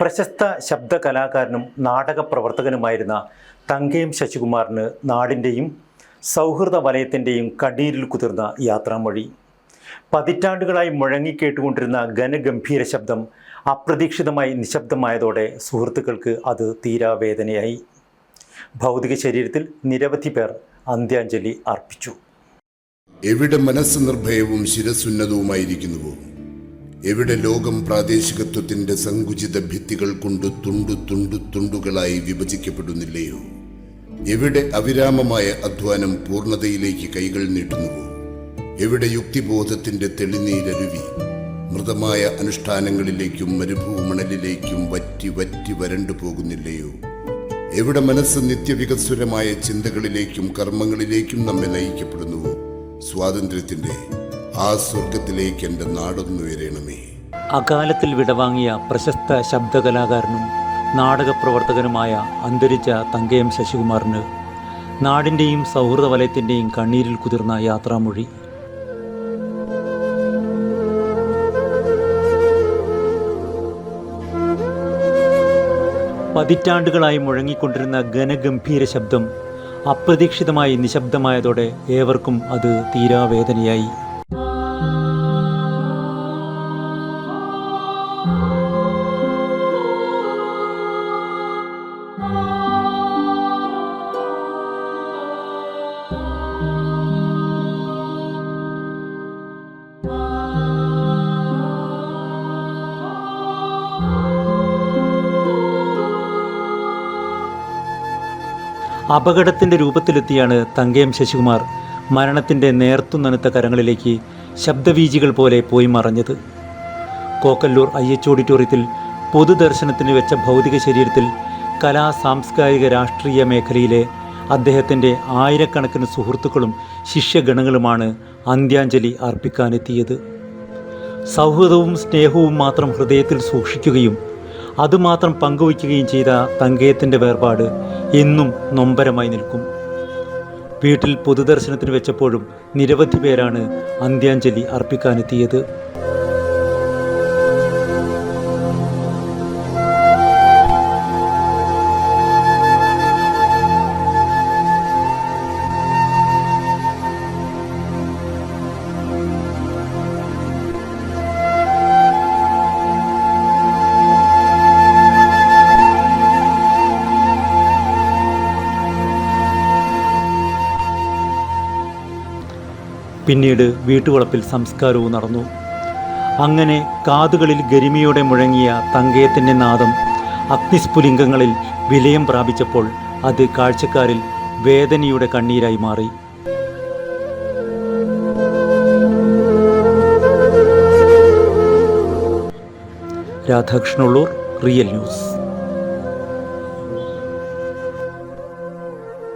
പ്രശസ്ത ശബ്ദ കലാകാരനും നാടക പ്രവർത്തകനുമായിരുന്ന തങ്കയം ശശികുമാറിന് നാടിൻ്റെയും സൗഹൃദ വലയത്തിൻ്റെയും കണ്ണീരിൽ കുതിർന്ന യാത്രാമൊഴി. പതിറ്റാണ്ടുകളായി മുഴങ്ങിക്കേട്ടുകൊണ്ടിരുന്ന ഘനഗംഭീര ശബ്ദം അപ്രതീക്ഷിതമായി നിശബ്ദമായതോടെ സുഹൃത്തുക്കൾക്ക് അത് തീരാവേദനയായി. ഭൗതിക ശരീരത്തിൽ നിരവധി പേർ അന്ത്യാഞ്ജലി അർപ്പിച്ചു. എവിടെ മനസ്സ് നിർഭയവും ശിരസുന്നതവുമായിരിക്കുന്നുവോ, എവിടെ ലോകം പ്രാദേശികത്വത്തിന്റെ സങ്കുചിത ഭിത്തികൾ കൊണ്ട് തുണ്ടുകളായി വിഭജിക്കപ്പെടുന്നില്ലയോ, എവിടെ അവിരാമമായ അധ്വാനം പൂർണ്ണതയിലേക്ക് കൈകൾ നീട്ടുന്നുവോ, എവിടെ യുക്തിബോധത്തിന്റെ തെളിനീരരുവി മൃതമായ അനുഷ്ഠാനങ്ങളിലേക്കും മരുഭൂമണലിലേക്കും വറ്റി വരണ്ടു പോകുന്നില്ലയോ, എവിടെ മനസ്സ് നിത്യവികസ്വരമായ ചിന്തകളിലേക്കും കർമ്മങ്ങളിലേക്കും നമ്മെ നയിക്കപ്പെടുന്നുവോ, സ്വാതന്ത്ര്യത്തിന്റെ ആ സ്വർഗത്തിലേക്ക് എൻ്റെ നാടൊന്നുയരണമേ. അകാലത്തിൽ വിടവാങ്ങിയ പ്രശസ്ത ശബ്ദകലാകാരനും നാടക പ്രവർത്തകനുമായ അന്തരിച്ച തങ്കയം ശശികുമാറിന് നാടിൻ്റെയും സൗഹൃദ വലയത്തിൻ്റെയും കണ്ണീരിൽ കുതിർന്ന യാത്രാമൊഴി. പതിറ്റാണ്ടുകളായി മുഴങ്ങിക്കൊണ്ടിരുന്ന ഘനഗംഭീര ശബ്ദം അപ്രതീക്ഷിതമായി നിശബ്ദമായതോടെ ഏവർക്കും അത് തീരാവേദനയായി. അപകടത്തിൻ്റെ രൂപത്തിലെത്തിയാണ് തങ്കയം ശശികുമാർ മരണത്തിൻ്റെ നേർത്തു നനുത്ത കരങ്ങളിലേക്ക് ശബ്ദവീചികൾ പോലെ പോയി മറഞ്ഞത്. കോക്കല്ലൂർ IH ഓഡിറ്റോറിയത്തിൽ പൊതുദർശനത്തിന് വെച്ച ഭൗതിക ശരീരത്തിൽ സാംസ്കാരിക രാഷ്ട്രീയ മേഖലയിലെ അദ്ദേഹത്തിൻ്റെ ആയിരക്കണക്കിന് സുഹൃത്തുക്കളും ശിഷ്യഗണങ്ങളുമാണ് അന്ത്യാഞ്ജലി അർപ്പിക്കാനെത്തിയത്. സൗഹൃദവും സ്നേഹവും മാത്രം ഹൃദയത്തിൽ സൂക്ഷിക്കുകയും അതുമാത്രം പങ്കുവയ്ക്കുകയും ചെയ്ത തങ്കയത്തിൻ്റെ വേർപാട് എന്നും നൊമ്പരമായി നിൽക്കും. വീട്ടിൽ പൊതുദർശനത്തിന് വെച്ചപ്പോഴും നിരവധി പേരാണ് അന്ത്യാഞ്ജലി അർപ്പിക്കാനെത്തിയത്. പിന്നീട് വീട്ടുവളപ്പിൽ സംസ്കാരവും നടന്നു. അങ്ങനെ കാതുകളിൽ ഗരിമയോടെ മുഴങ്ങിയ തങ്കയത്തിൻ്റെ നാദം അഗ്നിസ്ഫുലിംഗങ്ങളിൽ വിലയം പ്രാപിച്ചപ്പോൾ അത് കാഴ്ചക്കാരിൽ വേദനയുടെ കണ്ണീരായി മാറി. രാധാകൃഷ്ണുള്ളൂർ, റിയൽ ന്യൂസ്.